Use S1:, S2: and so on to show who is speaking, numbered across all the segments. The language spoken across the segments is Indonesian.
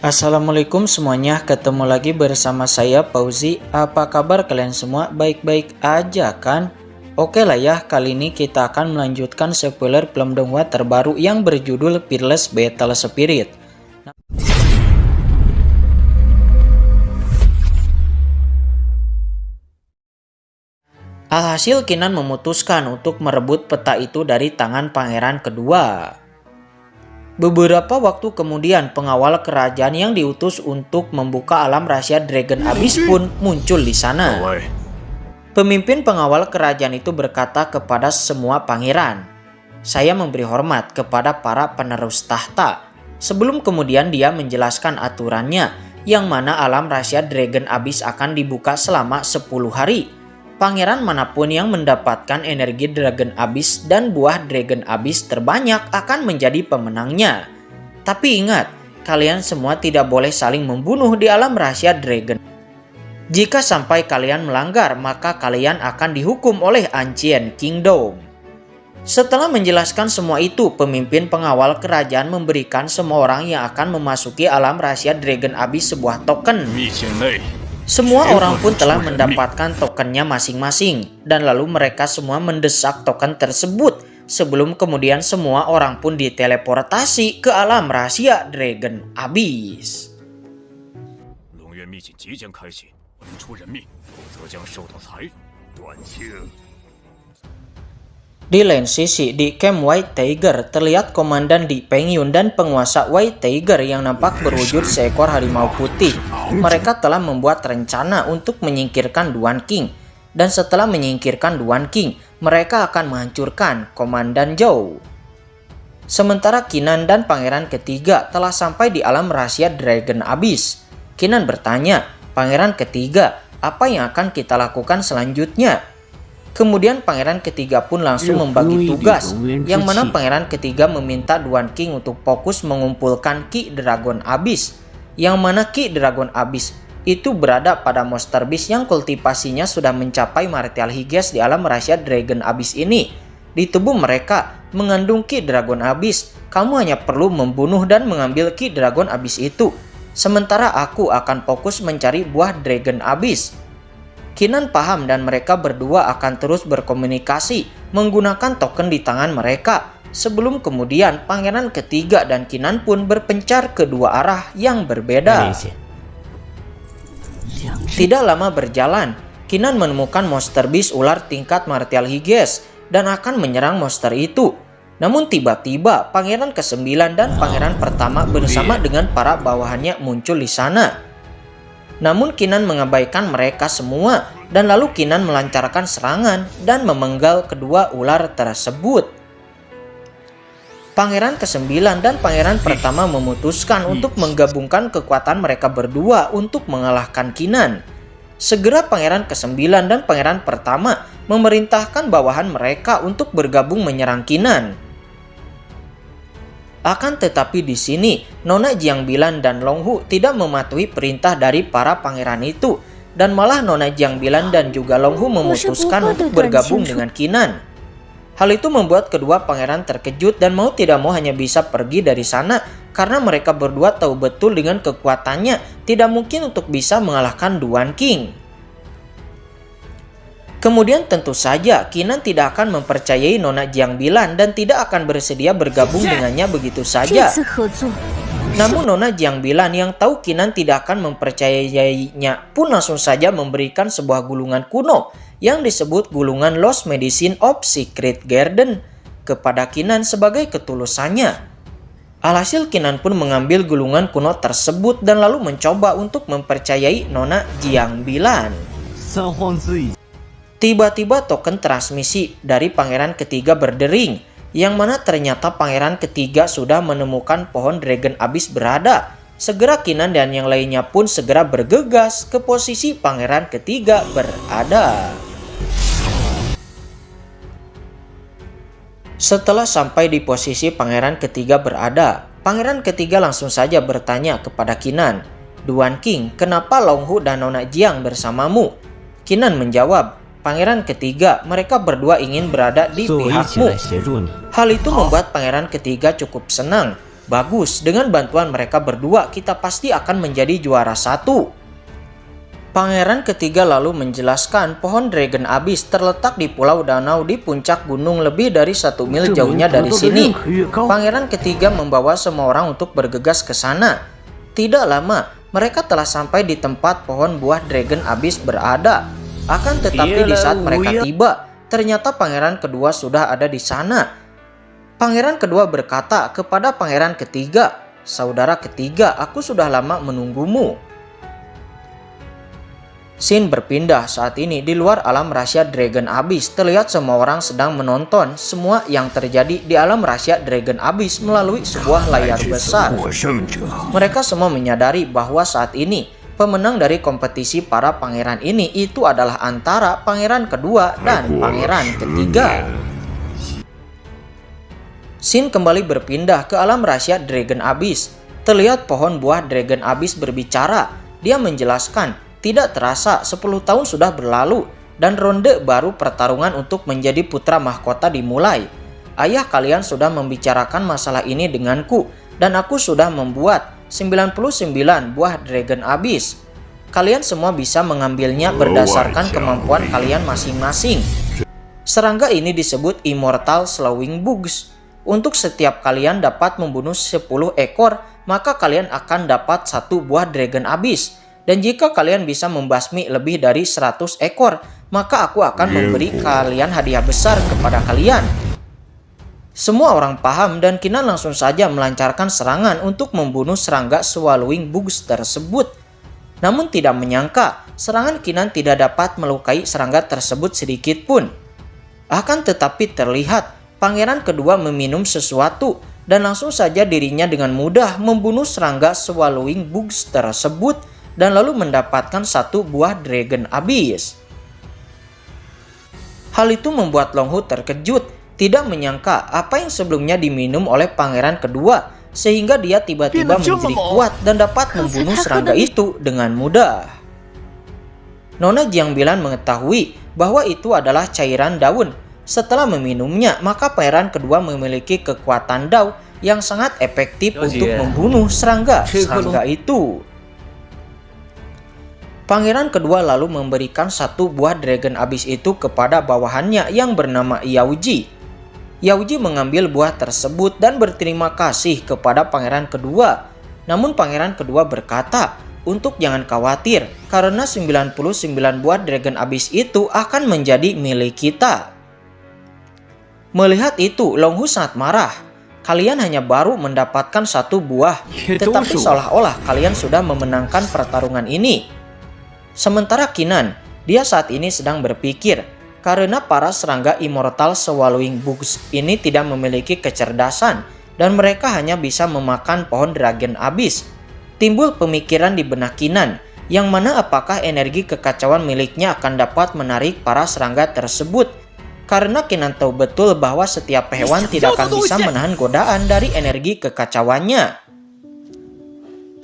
S1: Assalamualaikum semuanya, ketemu lagi bersama saya Fauzi. Apa kabar kalian semua? Baik-baik aja kan? Oke lah ya, kali ini kita akan melanjutkan spoiler film donghua terbaru yang berjudul Fearless Battle Spirit. Alhasil Kinan memutuskan untuk merebut peta itu dari tangan pangeran kedua. Beberapa waktu kemudian, pengawal kerajaan yang diutus untuk membuka alam rahasia Dragon Abyss pun muncul di sana. Pemimpin pengawal kerajaan itu berkata kepada semua pangeran, "Saya memberi hormat kepada para penerus tahta." Sebelum kemudian dia menjelaskan aturannya, yang mana alam rahasia Dragon Abyss akan dibuka selama 10 hari. Pangeran manapun yang mendapatkan energi Dragon Abyss dan buah Dragon Abyss terbanyak akan menjadi pemenangnya. Tapi ingat, kalian semua tidak boleh saling membunuh di alam rahasia Dragon. Jika sampai kalian melanggar, maka kalian akan dihukum oleh Ancient Kingdom. Setelah menjelaskan semua itu, pemimpin pengawal kerajaan memberikan semua orang yang akan memasuki alam rahasia Dragon Abyss sebuah token. Semua orang pun telah mendapatkan tokennya masing-masing, dan lalu mereka semua mendesak token tersebut sebelum kemudian semua orang pun diteleportasi ke alam rahasia Dragon Abyss. Di lain sisi, di camp White Tiger terlihat komandan Di Pengyun dan penguasa White Tiger yang nampak berwujud seekor harimau putih. Mereka telah membuat rencana untuk menyingkirkan Duan King. Dan setelah menyingkirkan Duan King, mereka akan menghancurkan komandan Zhou. Sementara Kinan dan pangeran ketiga telah sampai di alam rahasia Dragon Abyss. Kinan bertanya, "Pangeran ketiga, apa yang akan kita lakukan selanjutnya?" Kemudian pangeran ketiga pun langsung membagi tugas, yang mana pangeran ketiga meminta Duan King untuk fokus mengumpulkan Ki Dragon Abyss, yang mana Ki Dragon Abyss itu berada pada Monster Beast yang kultivasinya sudah mencapai Martial Higes di alam rahasia Dragon Abyss ini. Di tubuh mereka mengandung Ki Dragon Abyss. Kamu hanya perlu membunuh dan mengambil Ki Dragon Abyss itu, sementara aku akan fokus mencari buah Dragon Abyss. Kinan paham dan mereka berdua akan terus berkomunikasi menggunakan token di tangan mereka. Sebelum kemudian pangeran ketiga dan Kinan pun berpencar ke dua arah yang berbeda. Tidak lama berjalan, Kinan menemukan Monster Beast ular tingkat Martial Higes dan akan menyerang monster itu. Namun tiba-tiba pangeran ke-9 dan pangeran pertama bersama dengan para bawahannya muncul di sana. Namun Kinan mengabaikan mereka semua, dan lalu Kinan melancarkan serangan dan memenggal kedua ular tersebut. Pangeran ke-9 dan pangeran pertama memutuskan untuk menggabungkan kekuatan mereka berdua untuk mengalahkan Kinan. Segera pangeran ke-9 dan pangeran pertama memerintahkan bawahan mereka untuk bergabung menyerang Kinan. Akan tetapi di sini, Nona Jiangbilan dan Longhu tidak mematuhi perintah dari para pangeran itu, dan malah Nona Jiangbilan dan juga Longhu memutuskan untuk bergabung dengan Kinan. Hal itu membuat kedua pangeran terkejut dan mau tidak mau hanya bisa pergi dari sana karena mereka berdua tahu betul dengan kekuatannya tidak mungkin untuk bisa mengalahkan Duan King. Kemudian tentu saja Kinan tidak akan mempercayai Nona Jiangbilan dan tidak akan bersedia bergabung dengannya begitu saja. Namun Nona Jiangbilan yang tahu Kinan tidak akan mempercayainya pun langsung saja memberikan sebuah gulungan kuno yang disebut gulungan Lost Medicine of Secret Garden kepada Kinan sebagai ketulusannya. Alhasil Kinan pun mengambil gulungan kuno tersebut dan lalu mencoba untuk mempercayai Nona Jiangbilan. Tiba-tiba token transmisi dari pangeran ketiga berdering, yang mana ternyata pangeran ketiga sudah menemukan pohon Dragon Abyss berada. Segera Kinan dan yang lainnya pun segera bergegas ke posisi pangeran ketiga berada. Setelah sampai di posisi pangeran ketiga berada, pangeran ketiga langsung saja bertanya kepada Kinan, "Duan King, kenapa Longhu dan Nona Jiang bersamamu?" Kinan menjawab, "Pangeran ketiga, mereka berdua ingin berada di pihakmu." Hal itu membuat pangeran ketiga cukup senang. Bagus, dengan bantuan mereka berdua kita pasti akan menjadi juara satu. Pangeran ketiga lalu menjelaskan pohon Dragon Abyss terletak di pulau danau di puncak gunung lebih dari 1 mil jauhnya dari sini. Pangeran ketiga membawa semua orang untuk bergegas ke sana. Tidak lama, mereka telah sampai di tempat pohon buah Dragon Abyss berada. Akan tetapi di saat mereka tiba, ternyata pangeran kedua sudah ada di sana. Pangeran kedua berkata kepada pangeran ketiga, "Saudara ketiga, aku sudah lama menunggumu." Scene berpindah saat ini di luar alam rahasia Dragon Abyss. Terlihat semua orang sedang menonton semua yang terjadi di alam rahasia Dragon Abyss melalui sebuah layar besar. Mereka semua menyadari bahwa saat ini pemenang dari kompetisi para pangeran ini itu adalah antara pangeran kedua dan pangeran ketiga. Scene kembali berpindah ke alam rahasia Dragon Abyss. Terlihat pohon buah Dragon Abyss berbicara. Dia menjelaskan, tidak terasa 10 tahun sudah berlalu dan ronde baru pertarungan untuk menjadi putra mahkota dimulai. Ayah kalian sudah membicarakan masalah ini denganku dan aku sudah membuat 99 buah Dragon Abyss. Kalian semua bisa mengambilnya berdasarkan kemampuan kalian masing-masing. Serangga ini disebut Immortal Slowing Bugs. Untuk setiap kalian dapat membunuh 10 ekor, maka kalian akan dapat 1 buah Dragon Abyss. Dan jika kalian bisa membasmi lebih dari 100 ekor, maka aku akan memberi kalian hadiah besar kepada kalian. Semua orang paham dan Kinan langsung saja melancarkan serangan untuk membunuh serangga Swallowing Bugs tersebut. Namun tidak menyangka, serangan Kinan tidak dapat melukai serangga tersebut sedikit pun. Akan tetapi terlihat, pangeran kedua meminum sesuatu dan langsung saja dirinya dengan mudah membunuh serangga Swallowing Bugs tersebut dan lalu mendapatkan 1 buah Dragon Abyss. Hal itu membuat Long Hu terkejut, tidak menyangka apa yang sebelumnya diminum oleh pangeran kedua, sehingga dia tiba-tiba menjadi kuat dan dapat membunuh serangga itu dengan mudah. Nona Jiangbilan mengetahui bahwa itu adalah cairan daun. Setelah meminumnya, maka pangeran kedua memiliki kekuatan dao yang sangat efektif untuk membunuh serangga itu. Pangeran kedua lalu memberikan 1 buah Dragon Abyss itu kepada bawahannya yang bernama Yaoji. Yaoji mengambil buah tersebut dan berterima kasih kepada pangeran kedua. Namun pangeran kedua berkata, untuk jangan khawatir karena 99 buah Dragon Abyss itu akan menjadi milik kita. Melihat itu, Long Hu sangat marah. Kalian hanya baru mendapatkan 1 buah, tetapi seolah-olah kalian sudah memenangkan pertarungan ini. Sementara Kinan, dia saat ini sedang berpikir karena para serangga Immortal Swallowing Bugs ini tidak memiliki kecerdasan dan mereka hanya bisa memakan pohon Dragon Abyss. Timbul pemikiran di benak Kinan, yang mana apakah energi kekacauan miliknya akan dapat menarik para serangga tersebut. Karena Kinan tahu betul bahwa setiap hewan tidak akan bisa menahan godaan dari energi kekacauannya.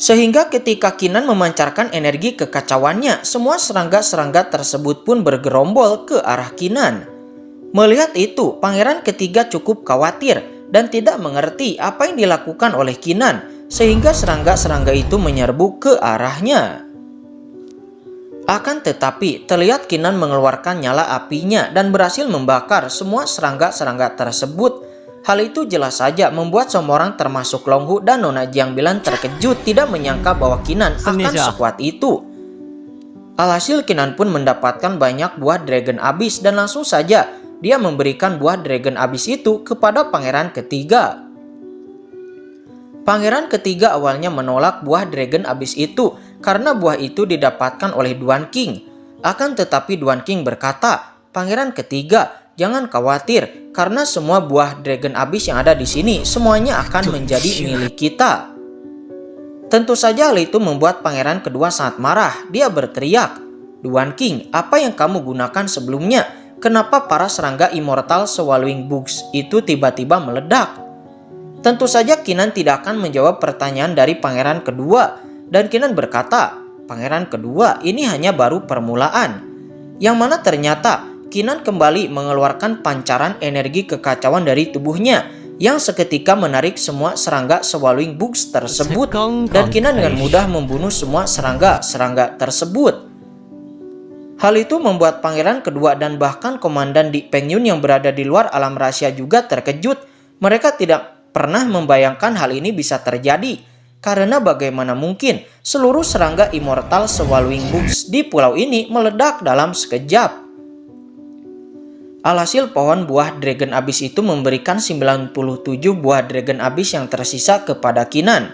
S1: Sehingga ketika Kinan memancarkan energi kekacauannya, semua serangga-serangga tersebut pun bergerombol ke arah Kinan. Melihat itu, pangeran ketiga cukup khawatir dan tidak mengerti apa yang dilakukan oleh Kinan, sehingga serangga-serangga itu menyerbu ke arahnya. Akan tetapi, terlihat Kinan mengeluarkan nyala apinya dan berhasil membakar semua serangga-serangga tersebut. Hal itu jelas saja membuat semua orang termasuk Long Hu dan Nona Jiangbilan terkejut, tidak menyangka bahwa Kinan akan sekuat itu. Alhasil Kinan pun mendapatkan banyak buah Dragon Abyss dan langsung saja dia memberikan buah Dragon Abyss itu kepada pangeran ketiga. Pangeran ketiga awalnya menolak buah Dragon Abyss itu karena buah itu didapatkan oleh Duan King. Akan tetapi Duan King berkata, "Pangeran ketiga, jangan khawatir, karena semua buah Dragon Abyss yang ada di sini semuanya akan menjadi milik kita." Tentu saja hal itu membuat pangeran kedua sangat marah. Dia berteriak, "Duan King, apa yang kamu gunakan sebelumnya? Kenapa para serangga Immortal Swallowing Bugs itu tiba-tiba meledak?" Tentu saja Kinan tidak akan menjawab pertanyaan dari pangeran kedua. Dan Kinan berkata, "Pangeran kedua, ini hanya baru permulaan." Yang mana ternyata Kinan kembali mengeluarkan pancaran energi kekacauan dari tubuhnya, yang seketika menarik semua serangga Swallowing Bugs tersebut, dan Kinan dengan mudah membunuh semua serangga tersebut. Hal itu membuat pangeran kedua dan bahkan komandan Di Pengyun yang berada di luar alam rahasia juga terkejut. Mereka tidak pernah membayangkan hal ini bisa terjadi, karena bagaimana mungkin seluruh serangga immortal Swallowing Bugs di pulau ini meledak dalam sekejap. Alhasil pohon buah Dragon Abyss itu memberikan 97 buah Dragon Abyss yang tersisa kepada Kinan.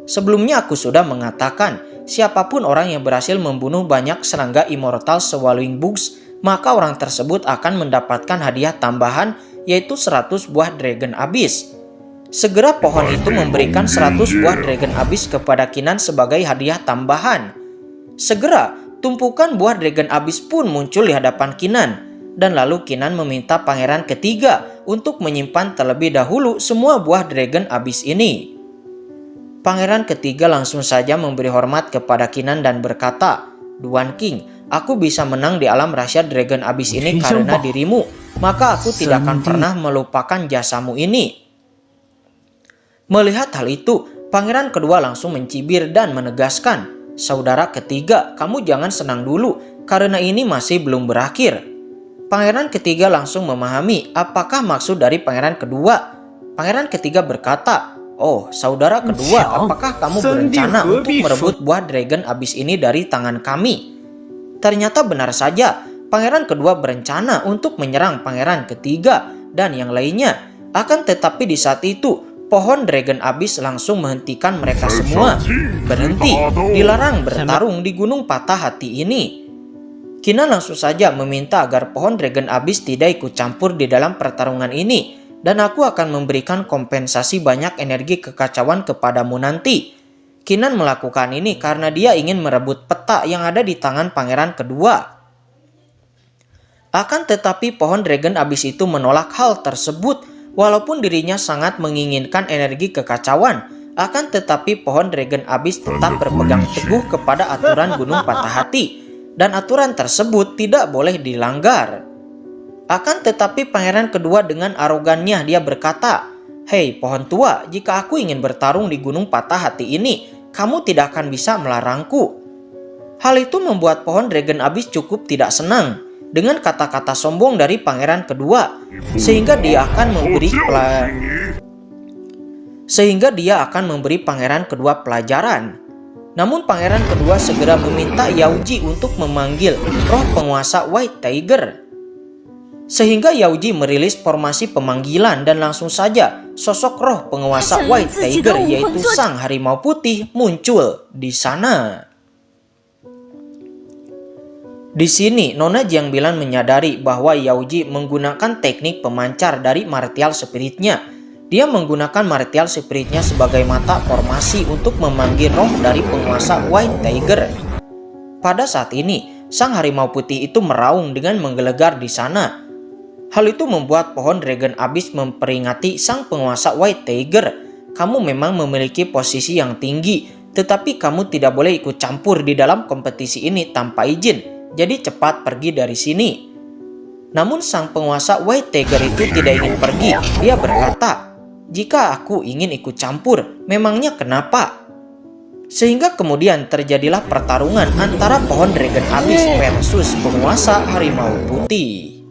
S1: Sebelumnya aku sudah mengatakan, siapapun orang yang berhasil membunuh banyak serangga immortal Swallowing Bugs, maka orang tersebut akan mendapatkan hadiah tambahan, yaitu 100 buah Dragon Abyss. Segera pohon itu memberikan 100 buah Dragon Abyss kepada Kinan sebagai hadiah tambahan. Segera tumpukan buah Dragon Abyss pun muncul di hadapan Kinan, dan lalu Kinan meminta pangeran ketiga untuk menyimpan terlebih dahulu semua buah Dragon Abyss ini. Pangeran ketiga langsung saja memberi hormat kepada Kinan dan berkata, "Duan King, aku bisa menang di alam rahasia Dragon Abyss ini karena dirimu, maka aku tidak akan pernah melupakan jasamu ini." Melihat hal itu, pangeran kedua langsung mencibir dan menegaskan, "Saudara ketiga, kamu jangan senang dulu, karena ini masih belum berakhir." Pangeran ketiga langsung memahami apakah maksud dari pangeran kedua. Pangeran ketiga berkata, "Oh, saudara kedua, apakah kamu berencana untuk merebut buah Dragon Abyss ini dari tangan kami?" Ternyata benar saja, pangeran kedua berencana untuk menyerang pangeran ketiga dan yang lainnya. Akan tetapi di saat itu, pohon Dragon Abyss langsung menghentikan mereka semua. "Berhenti, dilarang bertarung di Gunung Patah Hati ini." Kinan langsung saja meminta agar pohon Dragon Abyss tidak ikut campur di dalam pertarungan ini, dan aku akan memberikan kompensasi banyak energi kekacauan kepadamu nanti. Kinan melakukan ini karena dia ingin merebut peta yang ada di tangan pangeran kedua. Akan tetapi pohon Dragon Abyss itu menolak hal tersebut. Walaupun dirinya sangat menginginkan energi kekacauan, akan tetapi pohon Dragon Abyss tetap berpegang teguh kepada aturan Gunung Patah Hati, dan aturan tersebut tidak boleh dilanggar. Akan tetapi pangeran kedua dengan arogannya dia berkata, "Hei pohon tua, jika aku ingin bertarung di Gunung Patah Hati ini, kamu tidak akan bisa melarangku." Hal itu membuat pohon Dragon Abyss cukup tidak senang dengan kata-kata sombong dari pangeran kedua, sehingga dia akan memberi pangeran kedua pelajaran. Namun pangeran kedua segera meminta Yaoji untuk memanggil roh penguasa White Tiger. Sehingga Yaoji merilis formasi pemanggilan dan langsung saja sosok roh penguasa White Tiger, yaitu sang harimau putih, muncul di sana. Di sini Nona Jiangbilan menyadari bahwa Yaoji menggunakan teknik pemancar dari martial spiritnya. Dia menggunakan martial spiritnya sebagai mata formasi untuk memanggil roh dari penguasa White Tiger. Pada saat ini, sang harimau putih itu meraung dengan menggelegar di sana. Hal itu membuat pohon Dragon Abyss memperingati sang penguasa White Tiger. "Kamu memang memiliki posisi yang tinggi, tetapi kamu tidak boleh ikut campur di dalam kompetisi ini tanpa izin. Jadi cepat pergi dari sini." Namun sang penguasa White Tiger itu tidak ingin pergi. Dia berkata, "Jika aku ingin ikut campur, memangnya kenapa?" Sehingga kemudian terjadilah pertarungan antara pohon Dragon Abyss versus penguasa harimau putih.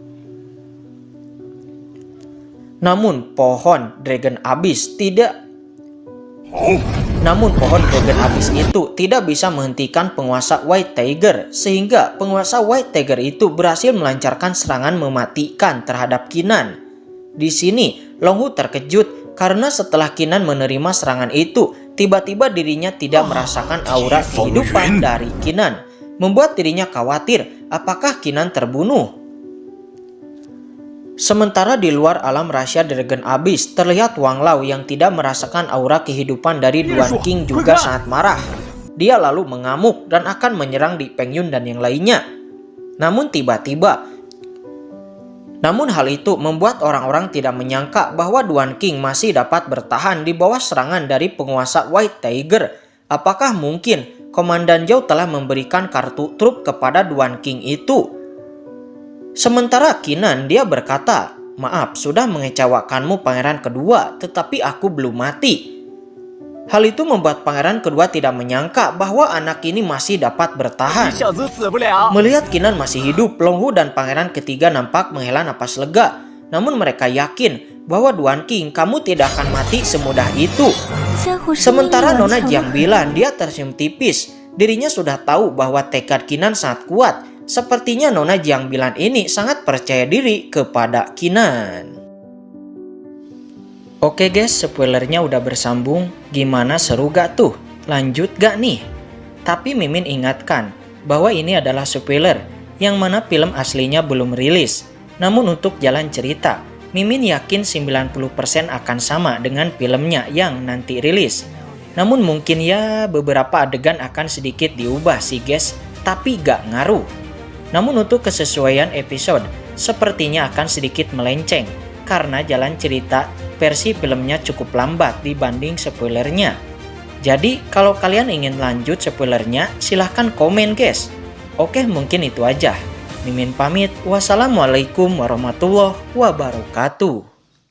S1: Namun pohon Dragon Abyss itu tidak bisa menghentikan penguasa White Tiger, sehingga penguasa White Tiger itu berhasil melancarkan serangan mematikan terhadap Kinan. Di sini Longhu terkejut karena setelah Kinan menerima serangan itu, tiba-tiba dirinya tidak merasakan aura kehidupan dari Kinan, membuat dirinya khawatir apakah Kinan terbunuh. Sementara di luar alam rahasia Dragon Abyss, terlihat Wang Lao yang tidak merasakan aura kehidupan dari Duan King juga sangat marah. Dia lalu mengamuk dan akan menyerang Di Pengyun dan yang lainnya. Namun hal itu membuat orang-orang tidak menyangka bahwa Duan King masih dapat bertahan di bawah serangan dari penguasa White Tiger. Apakah mungkin Komandan Zhao telah memberikan kartu truf kepada Duan King itu? Sementara Kinan dia berkata, Maaf, sudah mengecewakanmu pangeran kedua, tetapi aku belum mati. Hal itu membuat pangeran kedua tidak menyangka bahwa anak ini masih dapat bertahan. Melihat Kinan masih hidup, Long Hu dan pangeran ketiga nampak menghela napas lega. Namun mereka yakin bahwa Duan King, kamu tidak akan mati semudah itu. Sementara Nona Jiang bilang dia tersenyum tipis. Dirinya sudah tahu bahwa tekad Kinan sangat kuat. Sepertinya Nona Jiang bilang ini sangat percaya diri kepada Kinan. Oke guys, spoilernya udah bersambung. Gimana, seru gak tuh? Lanjut gak nih? Tapi Mimin ingatkan bahwa ini adalah spoiler, yang mana film aslinya belum rilis. Namun untuk jalan cerita, Mimin yakin 90% akan sama dengan filmnya yang nanti rilis. Namun mungkin ya beberapa adegan akan sedikit diubah sih guys, tapi gak ngaruh. Namun untuk kesesuaian episode, sepertinya akan sedikit melenceng, karena jalan cerita versi filmnya cukup lambat dibanding spoilernya. Jadi kalau kalian ingin lanjut spoilernya, silahkan komen guys. Oke, mungkin itu aja. Mimin pamit. Wassalamualaikum warahmatullahi wabarakatuh.